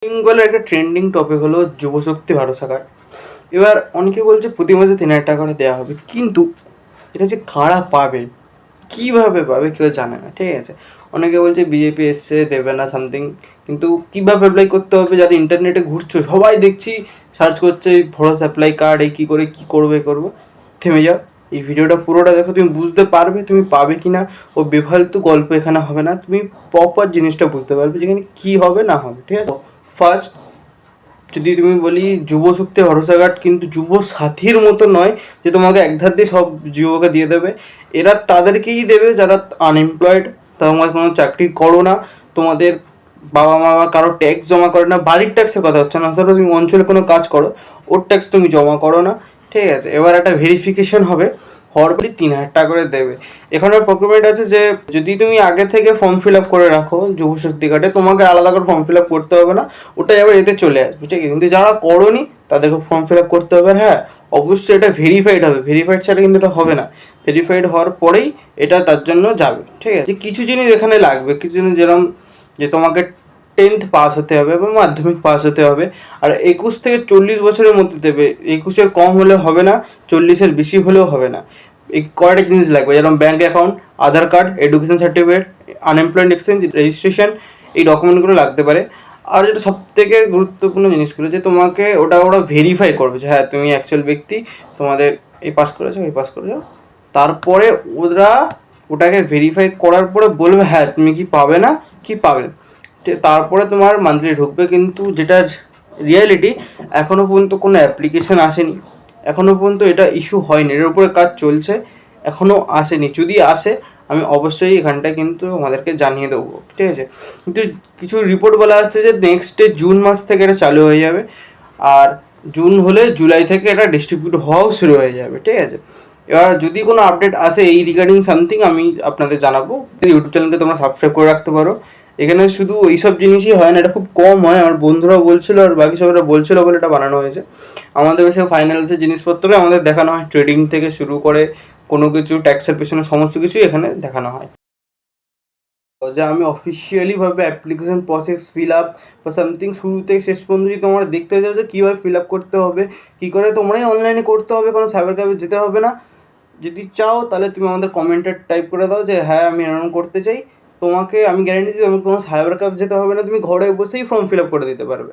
বেঙ্গলের একটা trending topic হলো যুবশক্তি ভরসা কার্ড। এবার অনেকে বলছে প্রতি মাসে 3,000 টাকা করে দেওয়া হবে, কিন্তু এটা যে কারা পাবে, কীভাবে পাবে কেউ জানে না, ঠিক আছে। অনেকে বলছে বিজেপি এসছে দেবে না সামথিং, কিন্তু কীভাবে অ্যাপ্লাই করতে হবে, যারা ইন্টারনেটে ঘুরছো সবাই দেখছি সার্চ করছে ভরসা অ্যাপ্লাই কার্ড, এই কী করে কী করবো। থেমে যাও, এই ভিডিওটা পুরোটা দেখো, তুমি বুঝতে পারবে তুমি পাবে কি না। ও বেফালতু গল্প এখানে হবে না, তুমি প্রপার জিনিসটা বুঝতে পারবে যেখানে কী হবে না হবে, ঠিক আছে। ফার্স্ট, যদি তুমি বলি যুব শক্তি ভরসা কার্ড কিন্তু যুব সাথীর মতো নয় যে তোমাকে এক ধার দিয়ে সব যুবকে দিয়ে দেবে। এরা তাদেরকেই দেবে যারা আনএমপ্লয়েড, তোমার কোনো চাকরি করো না, তোমাদের বাবা মা বা কারো ট্যাক্স জমা করে না, বাড়ির ট্যাক্সের কথা হচ্ছে না, ধরো তুমি অঞ্চলে কোনো কাজ করো, ওর ট্যাক্স তুমি জমা করো না, ঠিক আছে। এবার একটা ভেরিফিকেশন হবে, হওয়ার পরই 3,000 টাকা করে দেবে। এখানে প্রকুরমেন্ট আছে যে যদি তুমি আগে থেকে ফর্ম ফিল আপ করে রাখো যুবশক্তি কার্ডে, তোমাকে আলাদা করে ফর্ম ফিল আপ করতে হবে না, ওটাই আবার এতে চলে আসবে, ঠিক আছে। কিন্তু যারা করোনি তাদেরকে ফর্ম ফিল আপ করতে হবে। হ্যাঁ, অবশ্যই এটা ভেরিফাইড হবে, ভেরিফাইড ছাড়া কিন্তু এটা হবে না। ভেরিফাইড হওয়ার পরেই এটা তার জন্য যাবে, ঠিক আছে। কিছু জিনিস এখানে লাগবে, কিছু জিনিস যেরকম যে তোমাকে 10th পাস হতে হবে বা মাধ্যমিক পাস হতে হবে, আর 21 থেকে 40 বছরের মধ্যে দেবে। 21-এর কম হলে হবে না, 40-এর বেশি হলেও হবে না। এই কয়টা জিনিস লাগবে, যেরকম bank account, Aadhaar card, education certificate, unemployed exchange registration, এই ডকুমেন্টগুলো লাগতে পারে। আর যেটা সব থেকে গুরুত্বপূর্ণ জিনিসগুলো যে তোমাকে ওরা ভেরিফাই করবে যে হ্যাঁ তুমি অ্যাকচুয়াল ব্যক্তি, তোমাদের এই পাস করেছো। তারপরে ওরা ওটাকে ভেরিফাই করার পরে বলবে হ্যাঁ তুমি কি পাবে না কি পাবে, তারপরে তোমার মান্থলি ঢুকবে। কিন্তু যেটার রিয়ালিটি, এখনও পর্যন্ত কোনো অ্যাপ্লিকেশান আসেনি, এখনও পর্যন্ত এটা ইস্যু হয়নি, এর উপরে কাজ চলছে, এখনও আসেনি। যদি আসে আমি অবশ্যই এখানটায় কিন্তু আমাদেরকে জানিয়ে দেবো, ঠিক আছে। কিন্তু কিছু রিপোর্ট বলা আসছে যে নেক্সট জুন মাস থেকে এটা চালু হয়ে যাবে, আর জুন হলে জুলাই থেকে এটা ডিস্ট্রিবিউট হওয়াও শুরু হয়ে যাবে, ঠিক আছে। এবার যদি কোনো আপডেট আসে এই রিগার্ডিং সামথিং, আমি আপনাদের জানাবো। ইউটিউব চ্যানেলকে তোমরা সাবস্ক্রাইব করে রাখতে পারো। এখানে শুধু এইসব জিনিসই হয় না, এটা খুব কম হয়, আমার বন্ধুরাও বলছিল আর বাকি সবাইরা বলছিল বলে এটা বানানো হয়েছে। আমাদের বেশি ফাইন্যান্সের জিনিসপত্রে আমাদের দেখানো হয়, ট্রেডিং থেকে শুরু করে কোনো কিছু, ট্যাক্সের পেছনে সমস্ত কিছুই এখানে দেখানো হয়। যে আমি অফিসিয়ালিভাবে অ্যাপ্লিকেশন প্রসেস ফিল আপ বা সামথিং শুরু থেকে শেষ পর্যন্ত যদি তোমরা দেখতে চাও যে কীভাবে ফিল আপ করতে হবে, কী করে তোমরাই অনলাইনে করতে হবে, কোনো সাইবার ক্যাফে যেতে হবে না। যদি চাও তাহলে তুমি আমাদের কমেন্টে টাইপ করে দাও যে হ্যাঁ আমি এরকম করতে চাই, তোমাকে আমি গ্যারেন্টি দিই তোমার কোনো সাইবার ক্যাফে যেতে হবে না, তুমি ঘরে বসেই ফর্ম ফিল আপ করে দিতে পারবে।